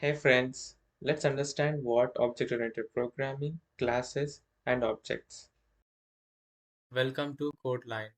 Hey friends, let's understand what object-oriented programming, classes, and objects. Welcome to CodeLine.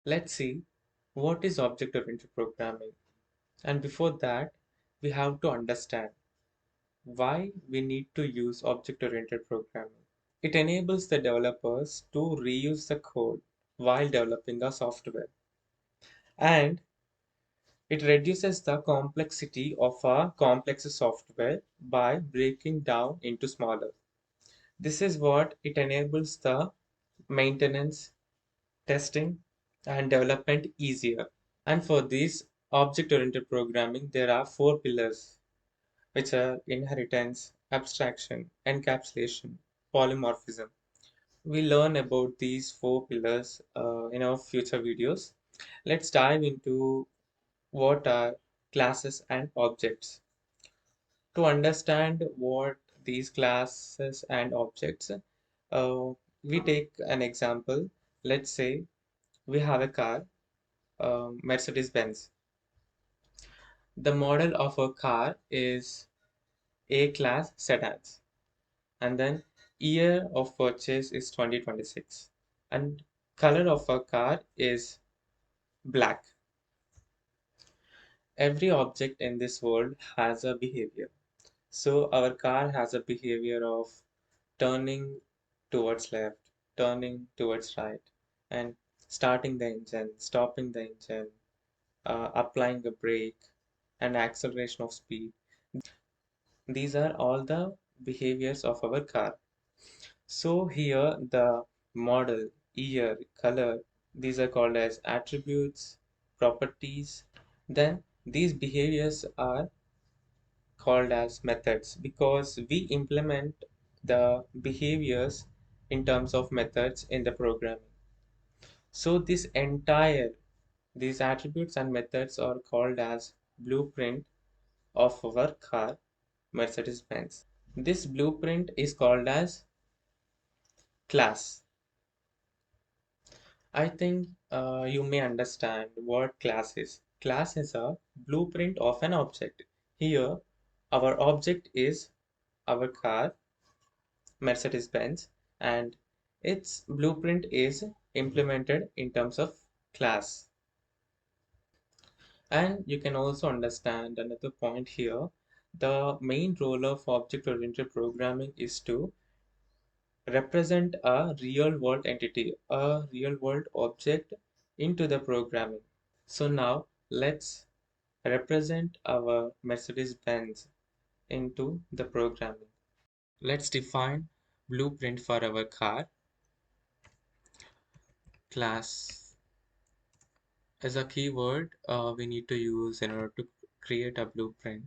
Let's see what is object-oriented programming. And before that, we have to understand why we need to use object-oriented programming. It enables the developers to reuse the code while developing a software. And it reduces the complexity of a complex software by breaking down into smaller. This is what it enables the maintenance, testing, and development easier. And for this object-oriented programming, there are four pillars, which are inheritance, abstraction, encapsulation, polymorphism. We learn about these four pillars in our future videos. Let's dive into what are classes and objects. To understand what these classes and objects, we take an example. Let's say we have a car, Mercedes Benz. The model of a car is A class sedans, and then year of purchase is 2026, and color of a car is black. Every object in this world has a behavior. So our car has a behavior of turning towards left, turning towards right, and starting the engine, stopping the engine, applying a brake, and acceleration of speed. These are all the behaviors of our car. So here the model, year, color, these are called as attributes, properties. Then these behaviors are called as methods because we implement the behaviors in terms of methods in the programming. So these attributes and methods are called as blueprint of our car Mercedes Benz. This blueprint is called as class. I think you may understand what class is. Class is a blueprint of an object. Here, our object is our car Mercedes Benz, and its blueprint is implemented in terms of class. And you can also understand another point here. The main role of object-oriented programming is to represent a real-world entity, a real-world object into the programming. So now let's represent our Mercedes-Benz into the programming. Let's define blueprint for our car. Class is a keyword we need to use in order to create a blueprint.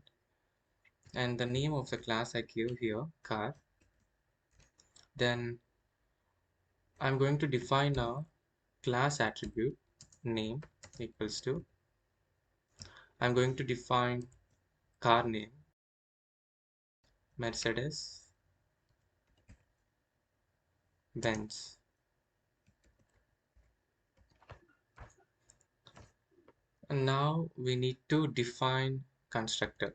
And the name of the class I give here, car. Then I'm going to define a class attribute name equals to, I'm going to define car name, Mercedes Benz. And now we need to define constructor.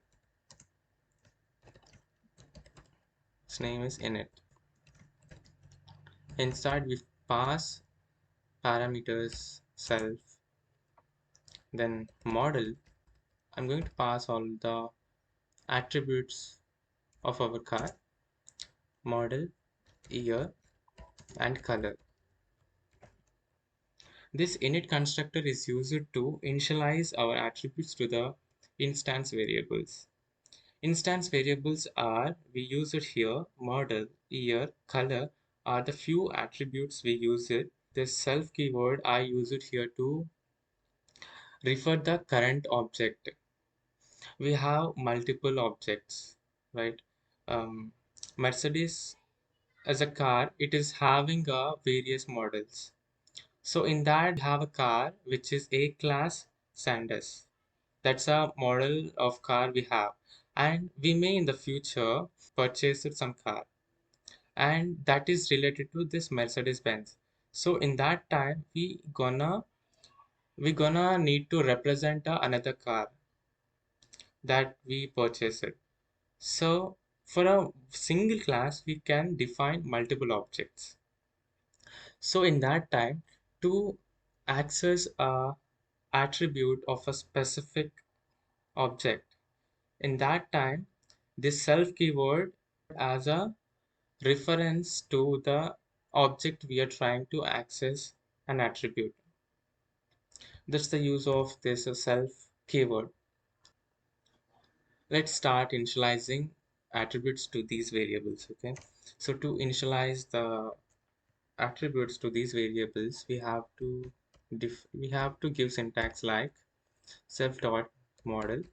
Its name is init. Inside we pass parameters self, then model. I'm going to pass all the attributes of our car, model, year, and color. This init constructor is used to initialize our attributes to the instance variables. Instance variables are, we use it here, model, year, color are the few attributes we use it. This self keyword, I use it here to refer the current object. We have multiple objects, right? Mercedes as a car, it is having various models. So in that we have a car which is A class Sanders. That's a model of car we have, and we may in the future purchase some car, and that is related to this Mercedes Benz. So in that time we gonna need to represent another car. that we purchase it. So for a single class, we can define multiple objects. So in that time, to access a attribute of a specific object, in that time, this self keyword as a reference to the object we are trying to access an attribute. That's the use of this self keyword. Let's start initializing attributes to these variables. Okay, so to initialize the attributes to these variables, we have to give syntax like self dot model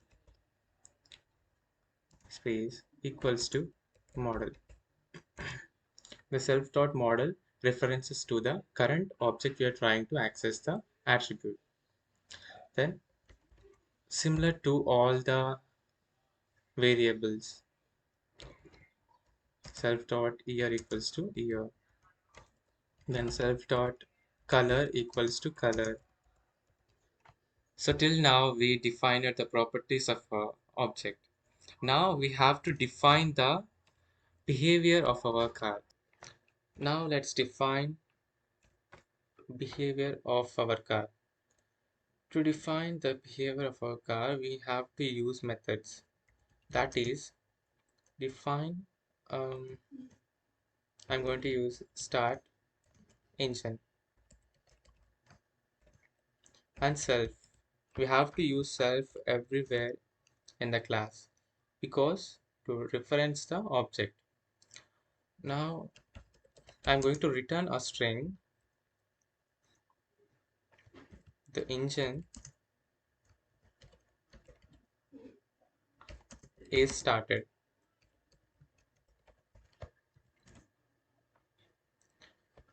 space equals to model. The self dot model references to the current object we are trying to access the attribute. Then similar to all the variables, self dot year equals to year. Then self dot color equals to color. So till now we defined the properties of a object. Now we have to define the behavior of our car. Now let's define behavior of our car. To define the behavior of our car, we have to use methods. That is, define. Um, I'm going to use start engine and self. We have to use self everywhere in the class because to reference the object. Now I'm going to return a string. The engine is started.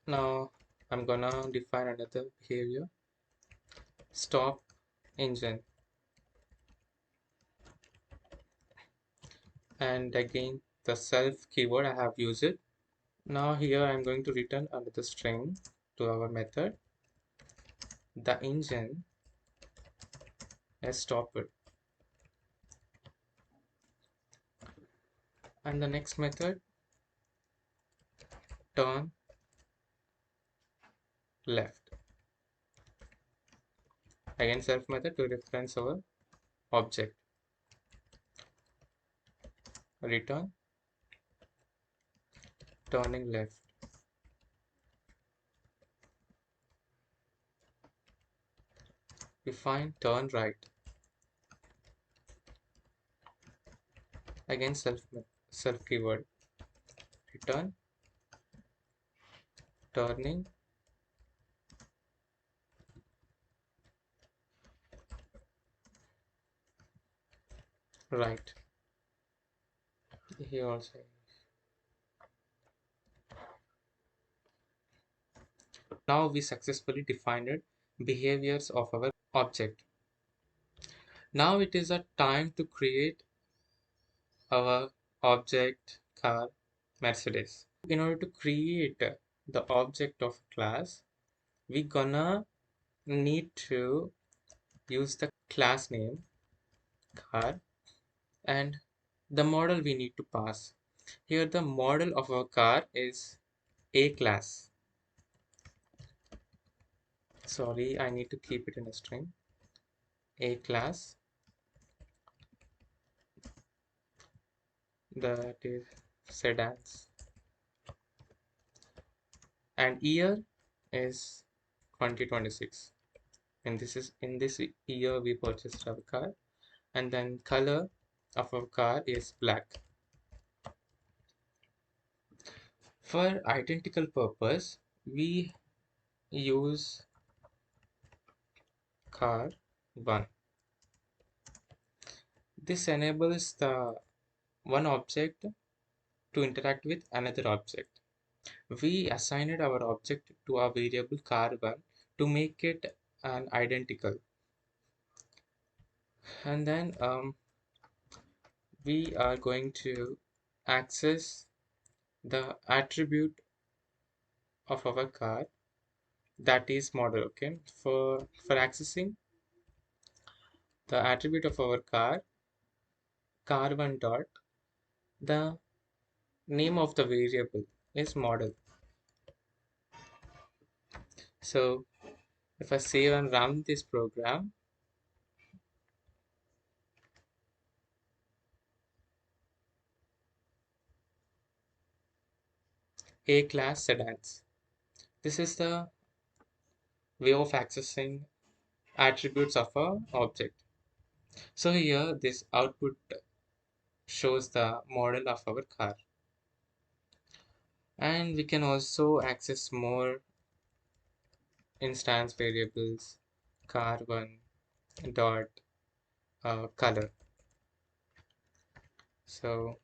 Now I'm gonna define another behavior. Stop engine, and again the self keyword I have used it. Now here I'm going to return another string to our method. The engine is stopped, and the next method turn left. Again self method to reference our object. Return turning left. Define turn right. Again self keyword. Return turning right. Here also. Now we successfully defined behaviors of our object. Now it is a time to create our object car Mercedes. In order to create the object of class, we gonna need to use the class name car and the model we need to pass. Here the model of our car is A class. Sorry, I need to keep it in a string. A class, that is sedans, and year is 2026. And this is in this year we purchased our car, and then color of our car is black. For identical purpose, we use car 1. This enables the one object to interact with another object. We assigned our object to a variable car1 to make it an identical, and then we are going to access the attribute of our car, that is model. Okay, for accessing the attribute of our car, car1 dot, the name of the variable is model. So if I save and run this program, A class sedans. This is the way of accessing attributes of a object. So here this output shows the model of our car, and we can also access more instance variables, car1 dot color. So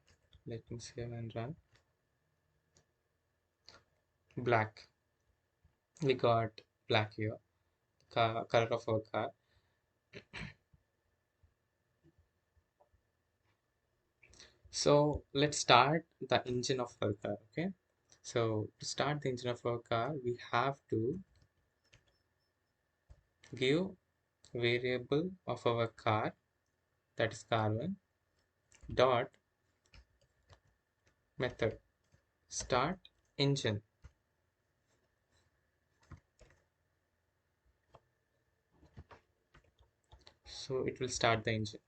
let me save and run. Black, we got black here, color of our car. So let's start the engine of our car. Okay, so to start the engine of our car, we have to give variable of our car, that is car1 dot method start engine. So it will start the engine.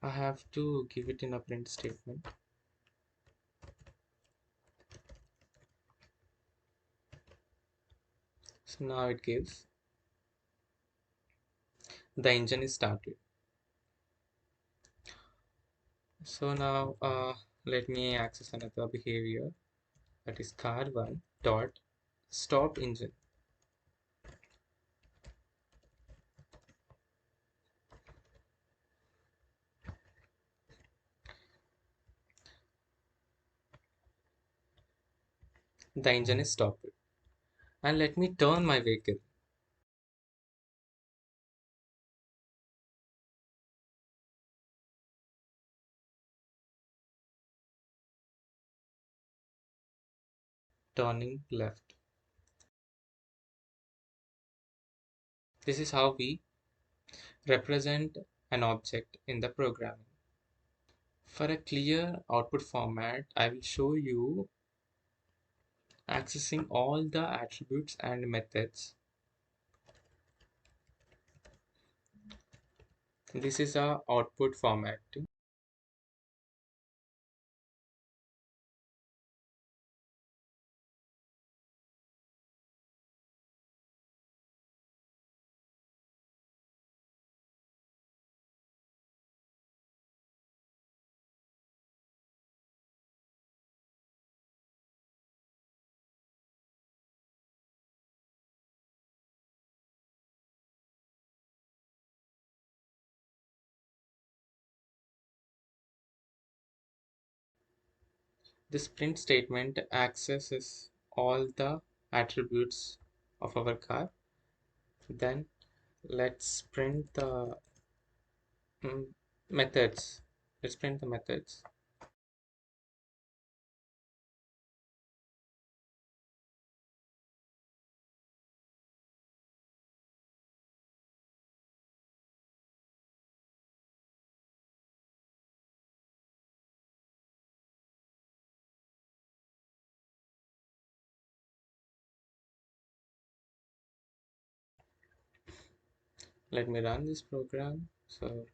I have to give it in a print statement. So now it gives the engine is started. So now let me access another behavior, that is car1 dot stop engine. The engine is stopped, and let me turn my vehicle. Turning left. This is how we represent an object in the programming. For a clear output format, I will show you accessing all the attributes and methods. This is our output format. This print statement accesses all the attributes of our car. Then let's print the methods. Let's print the methods. Let me run this program. So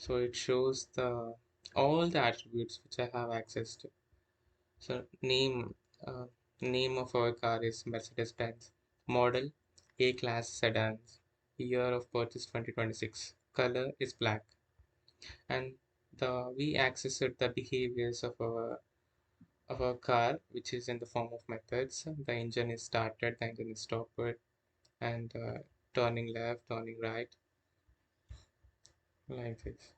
it shows the all the attributes which I have access to. So uh, name of our car is Mercedes Benz. Model A class sedans. Year of purchase 2026. Color is black. And we accessed the behaviors of our car, which is in the form of methods. The engine is started, the engine is stopped, and turning left, turning right, like this.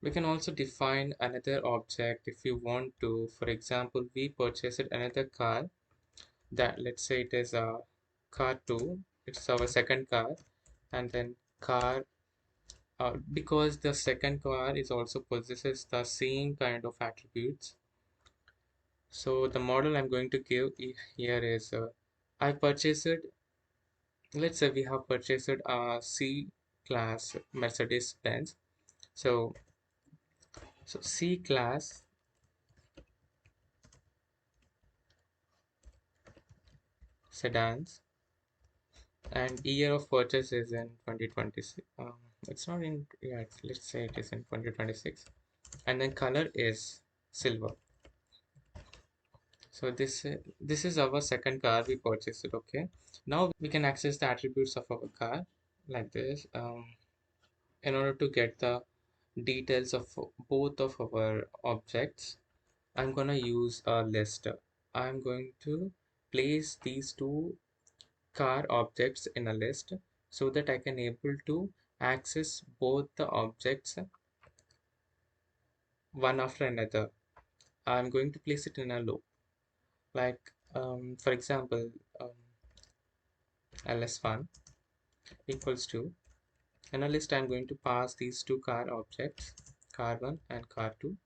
We can also define another object if you want to. For example, we purchased another car, that let's say it is a car 2, it's our second car, and then car, because the second car is also possesses the same kind of attributes, So the model I'm going to give here is I purchased, let's say we have purchased a C class Mercedes Benz. So, so C class sedans, and year of purchase is in 2026. It's not in, yeah, let's say it is in 2026. And then color is silver. So this is our second car we purchased it. Okay, now we can access the attributes of our car like this. In order to get the details of both of our objects, I'm gonna use a list. I'm going to place these two car objects in a list so that I can able to access both the objects one after another. I'm going to place it in a loop. Like for example, um, ls1 equals to, in a list I'm going to pass these two car objects, car1 and car2.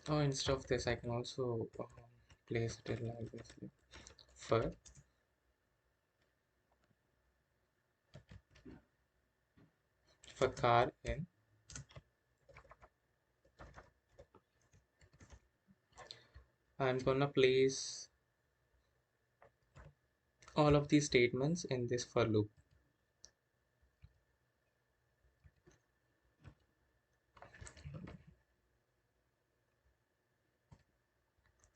Or instead of this I can also place it like this. For car in, I'm gonna place all of these statements in this for loop.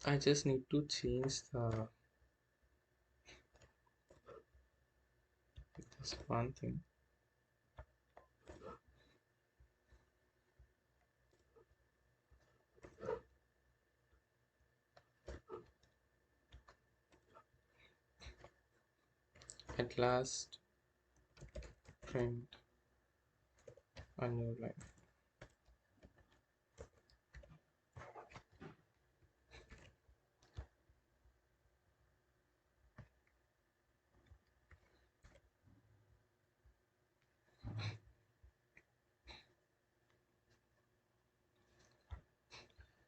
I just need to change this one thing. At last, print a new line.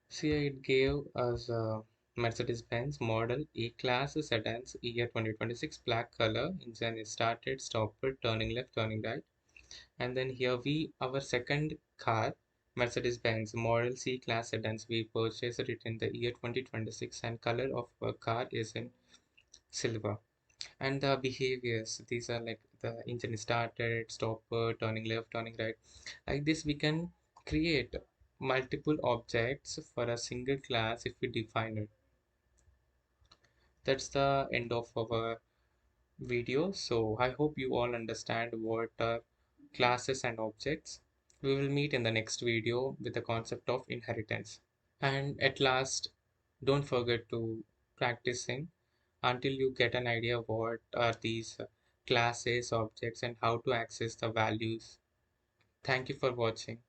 See, it gave us a Mercedes Benz model E class sedans year 2026, black color, engine is started, stopped, turning left, turning right. And then here our second car, Mercedes Benz model C class sedans, we purchased it in the year 2026, and color of our car is in silver. And the behaviors, these are like the engine is started, stopped, turning left, turning right. Like this we can create multiple objects for a single class if we define it. That's the end of our video. So I hope you all understand what are classes and objects. We will meet in the next video with the concept of inheritance. And at last, don't forget to practicing until you get an idea what are these classes, objects, and how to access the values. Thank you for watching.